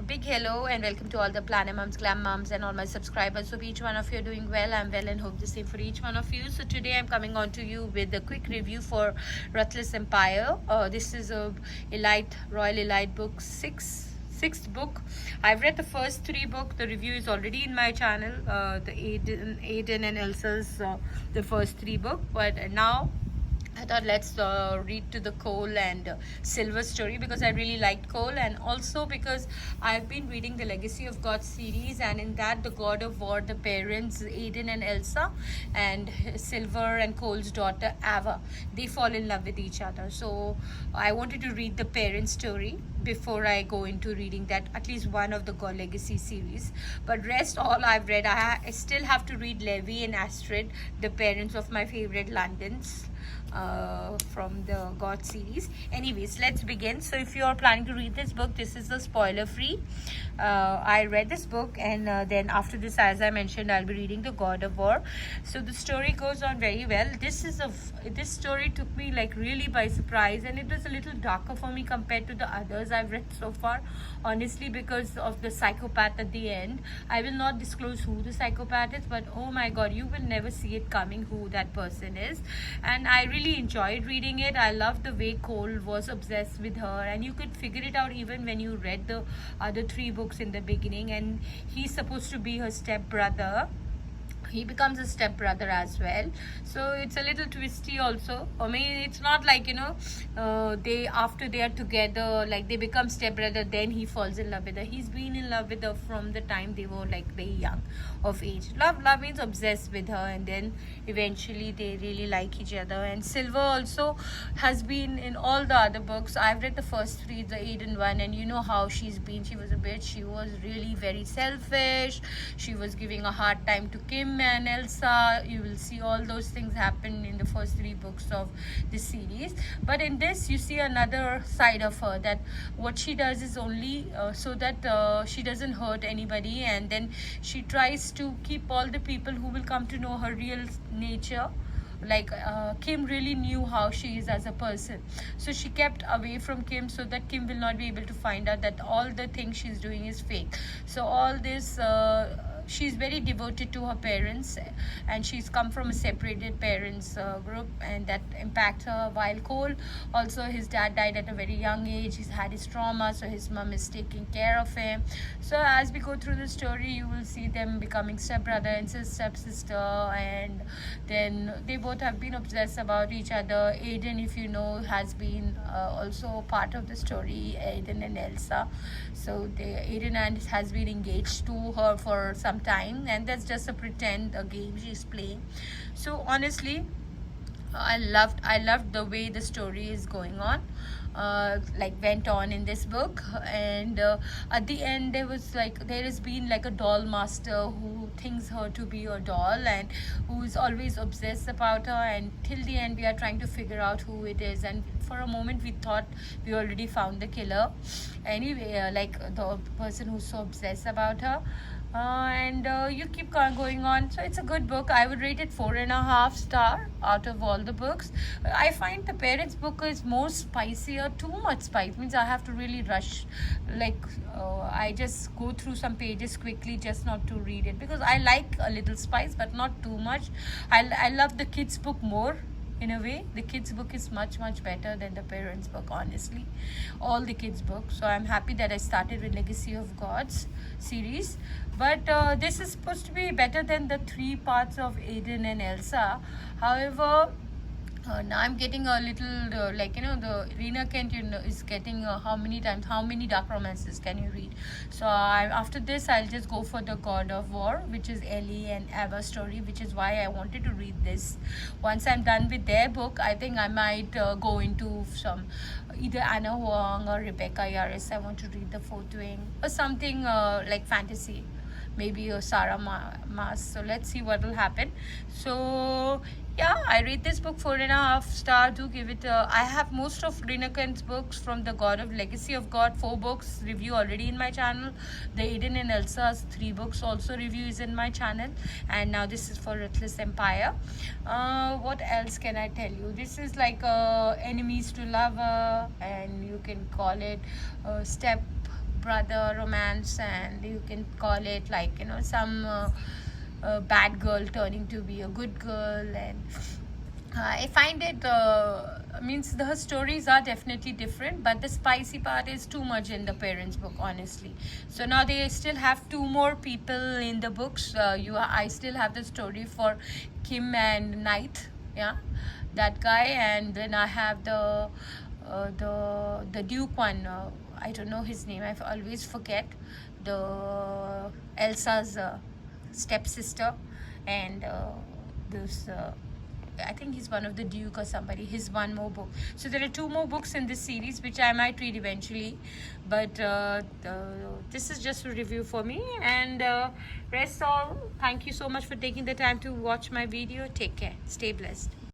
big hello and welcome to all the Planet Moms, Glam Moms, and all my subscribers. Hope each one of you are doing well. I'm well and hope the same for each one of you. So today I'm coming on to you with a quick review for Ruthless Empire. This is a Royal Elite book sixth book. I've read the first three books. The review is already in my channel. The Aiden and Elsa's the first three book, but now I thought let's read to the Cole and Silver story because I really liked Cole, and also because I've been reading the Legacy of God series, and in that the God of War, the parents Aiden and Elsa, and Silver and Cole's daughter Ava, they fall in love with each other. So I wanted to read the parent story before I go into reading that at least one of the God Legacy series. But rest all I've read. I still have to read Levi and Astrid, the parents of my favorite Londons from the God series. Anyways, let's begin. So if you are planning to read this book, this is the spoiler free. I read this book, and then after this, as I mentioned, I'll be reading the God of War. So the story goes on very well. This story took me like really by surprise, and it was a little darker for me compared to the others I've read so far, honestly, because of the psychopath at the end. I will not disclose who the psychopath is, but oh my god, you will never see it coming who that person is. And I really enjoyed reading it. I loved the way Cole was obsessed with her, and you could figure it out even when you read the other three books in the beginning. And he's supposed to be her step brother. He becomes a step brother as well, so it's a little twisty also. I mean, it's not like, they, after they are together, like they become step brother, then he falls in love with her. He's been in love with her from the time they were like very young of age. Love means obsessed with her, and then eventually they really like each other. And Silver also has been in all the other books. I've read the first three, the Aiden one, and you know how she's been. She was a bitch. She was really very selfish. She was giving a hard time to Kim and Elsa. You will see all those things happen in the first three books of the series, but in this you see another side of her, that what she does is only so that she doesn't hurt anybody, and then she tries to keep all the people who will come to know her real nature. Like Kim really knew how she is as a person, so she kept away from Kim so that Kim will not be able to find out that all the things she's doing is fake. So all this she's very devoted to her parents, and she's come from a separated parents group, and that impacts her. While Cole, also his dad died at a very young age. He's had his trauma, so his mom is taking care of him. So as we go through the story, you will see them becoming stepbrother and stepsister, and then they both have been obsessed about each other. Aiden, if you know, has been also part of the story, Aiden and Elsa. So Aiden has been engaged to her for some time, and that's just a pretend a game she's playing. So honestly, I loved the way the story is going on, like went on in this book. And at the end there has been like a doll master who thinks her to be a doll, and who is always obsessed about her, and till the end we are trying to figure out who it is. And for a moment we thought we already found the killer. Anyway, like the person who's so obsessed about her, and you keep going on. So it's a good book. I would rate it 4.5 star out of all the books. I find the parents book is more spicier. Too much spice means I have to really rush, like I just go through some pages quickly just not to read it, because I like a little spice but not too much. I love the kids book more. In a way, the kids book is much better than the parents book, honestly, all the kids books. So I'm happy that I started with Legacy of Gods series, but this is supposed to be better than the three parts of Aiden and Elsa. However, now I'm getting a little the Rena Kent, is getting how many dark romances can you read? So after this I'll just go for the God of War, which is Ellie and Ava story, which is why I wanted to read this. Once I'm done with their book, I think I might go into some either Anna Huang or Rebecca Yarros. I want to read The Fourth Wing or something like fantasy, maybe a Sarah Maas. So let's see what will happen. So yeah, I rate this book 4.5 star. Do give it I have most of Rena Kent's books from the God of Legacy of God, 4 books review already in my channel. The Aiden and Elsa's 3 books also review is in my channel, and now this is for Ruthless Empire. What else can I tell you? This is like enemies to lover, and you can call it step brother romance, and you can call it like, you know, some bad girl turning to be a good girl. And I find it means the stories are definitely different, but the spicy part is too much in the parents book, honestly. So now they still have two more people in the books. I still have the story for Kim and Knight, yeah, that guy. And then I have the Duke one. I don't know his name. I always forget. The Elsa's stepsister, and this. I think he's one of the Duke or somebody. His one more book. So there are two more books in this series which I might read eventually. But this is just a review for me. And rest all. Thank you so much for taking the time to watch my video. Take care. Stay blessed.